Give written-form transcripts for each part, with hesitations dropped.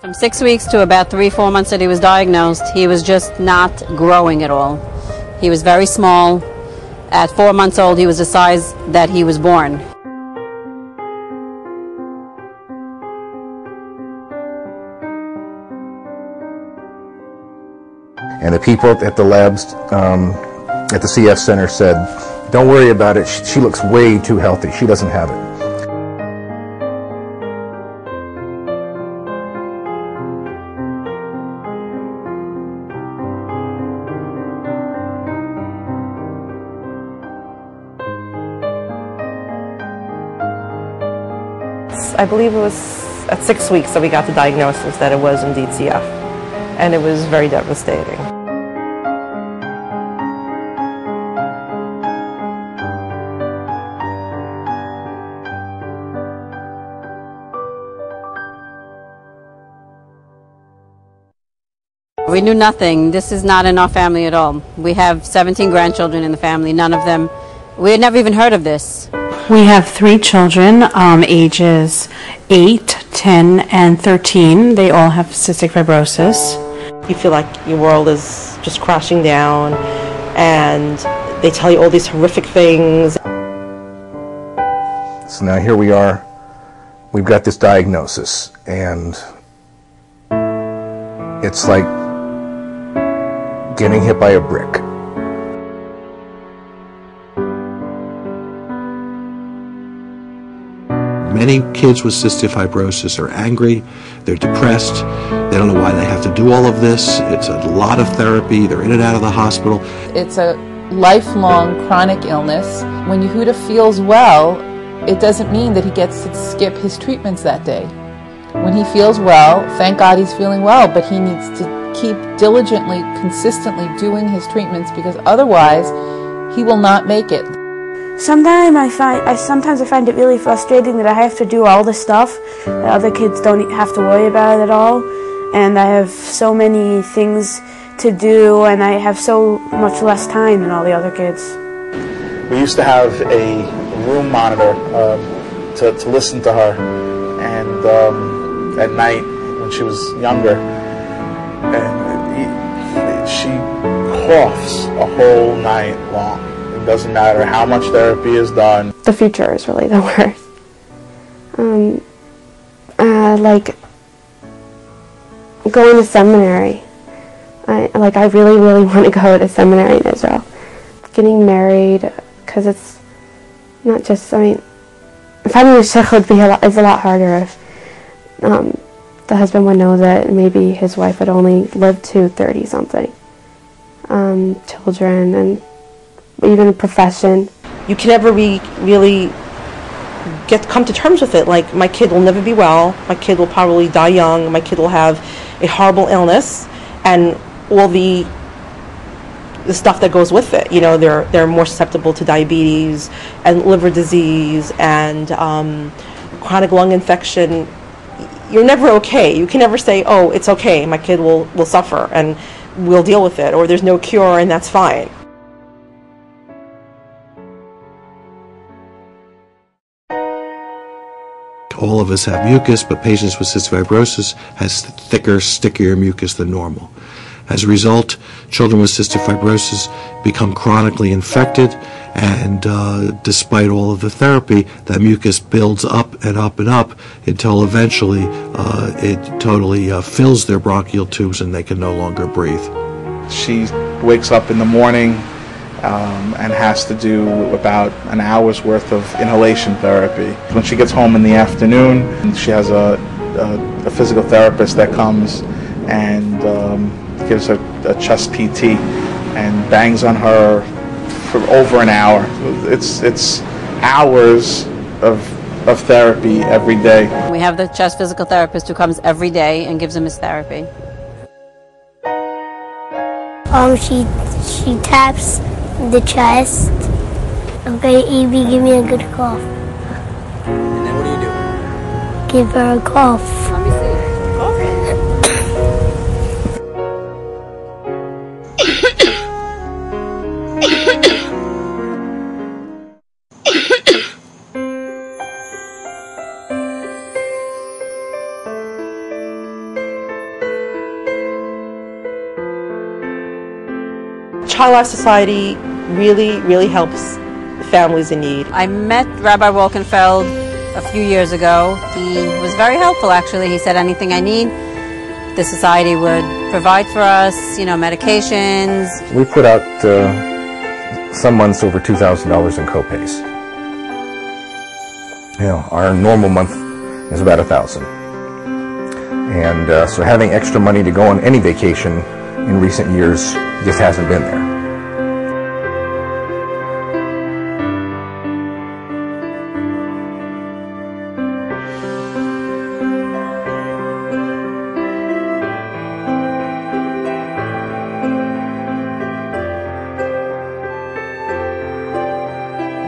From 6 weeks to about 3-4 months that he was diagnosed, he was just not growing at all. He was very small. At 4 months old, he was the size that he was born. And the people at the labs, at the CF Center said, don't worry about it, she looks way too healthy, she doesn't have it. I believe it was at 6 weeks that we got the diagnosis that it was indeed CF, and it was very devastating. We knew nothing. This is not in our family at all. We have 17 grandchildren in the family. None of them, we had never even heard of this. We have 3 children, ages 8, 10, and 13. They all have cystic fibrosis. You feel like your world is just crashing down, and they tell you all these horrific things. So now here we are, we've got this diagnosis, and it's like getting hit by a brick. Many kids with cystic fibrosis are angry, they're depressed, they don't know why they have to do all of this. It's a lot of therapy, they're in and out of the hospital. It's a lifelong chronic illness. When Yehuda feels well, it doesn't mean that he gets to skip his treatments that day. When he feels well, thank God he's feeling well, but he needs to keep diligently, consistently doing his treatments, because otherwise he will not make it. Sometimes I find it really frustrating that I have to do all this stuff that other kids don't have to worry about it at all, and I have so many things to do, and I have so much less time than all the other kids. We used to have a room monitor to listen to her, and at night when she was younger, and she coughs a whole night long. It doesn't matter how much therapy is done. The future is really the worst. Like going to seminary. I really want to go to seminary in Israel. Getting married, because it's not just, finding a shidduch is a lot harder if the husband would know that maybe his wife would only live to 30-something. Children, and even a profession. You can never really come to terms with it. Like, my kid will never be well, my kid will probably die young, my kid will have a horrible illness, and all the stuff that goes with it. You know, they're more susceptible to diabetes and liver disease and chronic lung infection. You're never okay. You can never say, oh, it's okay, my kid will suffer and we'll deal with it, or there's no cure and that's fine. All of us have mucus, but patients with cystic fibrosis has thicker, stickier mucus than normal. As a result, children with cystic fibrosis become chronically infected, and despite all of the therapy, that mucus builds up and up and up until eventually it totally fills their bronchial tubes and they can no longer breathe. She wakes up in the morning and has to do about an hour's worth of inhalation therapy. When she gets home in the afternoon, she has a physical therapist that comes and gives her a chest PT and bangs on her for over an hour. It's hours of therapy every day. We have the chest physical therapist who comes every day and gives him his therapy. She taps the chest. Okay, Evie, give me a good cough. And then what do you do? Give her a cough. Let me see. Child Life Society really helps families in need. I met Rabbi Wolkenfeld a few years ago. He was very helpful, actually. He said anything I need, the society would provide for us, you know, medications. We put out some months over $2,000 in co-pays. You know, our normal month is about $1,000. And so having extra money to go on any vacation in recent years just hasn't been there.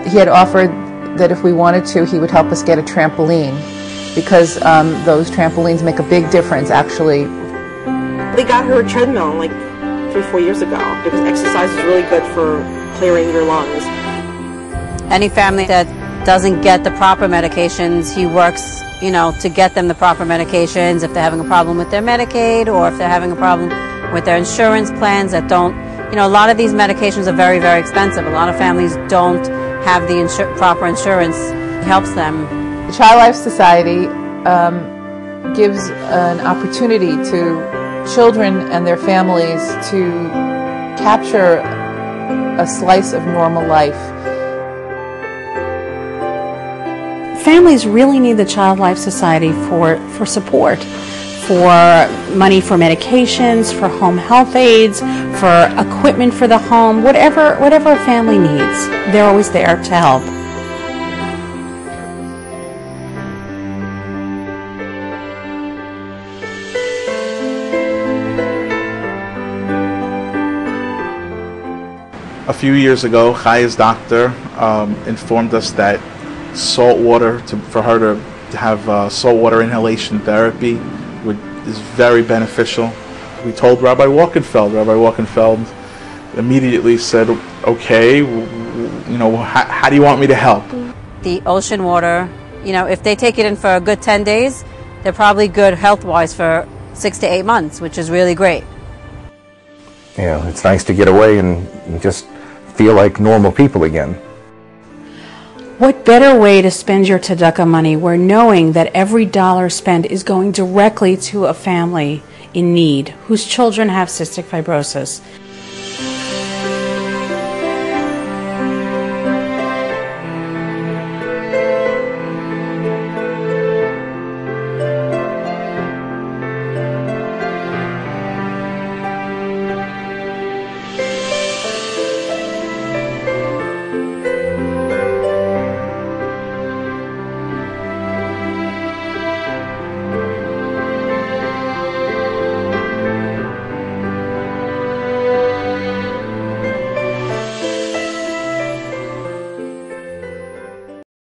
He had offered that if we wanted to, he would help us get a trampoline, because those trampolines make a big difference, actually. They got her a treadmill like 3-4 years ago because exercise is really good for clearing your lungs. Any family that doesn't get the proper medications, he works, you know, to get them the proper medications if they're having a problem with their Medicaid or if they're having a problem with their insurance plans that don't, you know, a lot of these medications are very, very expensive. A lot of families don't have the proper insurance. It helps them. The Child Life Society gives an opportunity to children and their families to capture a slice of normal life. Families really need the Child Life Society for support, for money for medications, for home health aides, for equipment for the home, whatever a family needs. They're always there to help. A few years ago, Chaya's doctor informed us that salt water, for her to have saltwater inhalation therapy is very beneficial. We told Rabbi Wolkenfeld. Rabbi Wolkenfeld immediately said, okay, you know, how do you want me to help? The ocean water, you know, if they take it in for a good 10 days, they're probably good health-wise for 6 to 8 months, which is really great. Yeah, it's nice to get away and just feel like normal people again. What better way to spend your tzedakah money where knowing that every dollar spent is going directly to a family in need whose children have cystic fibrosis?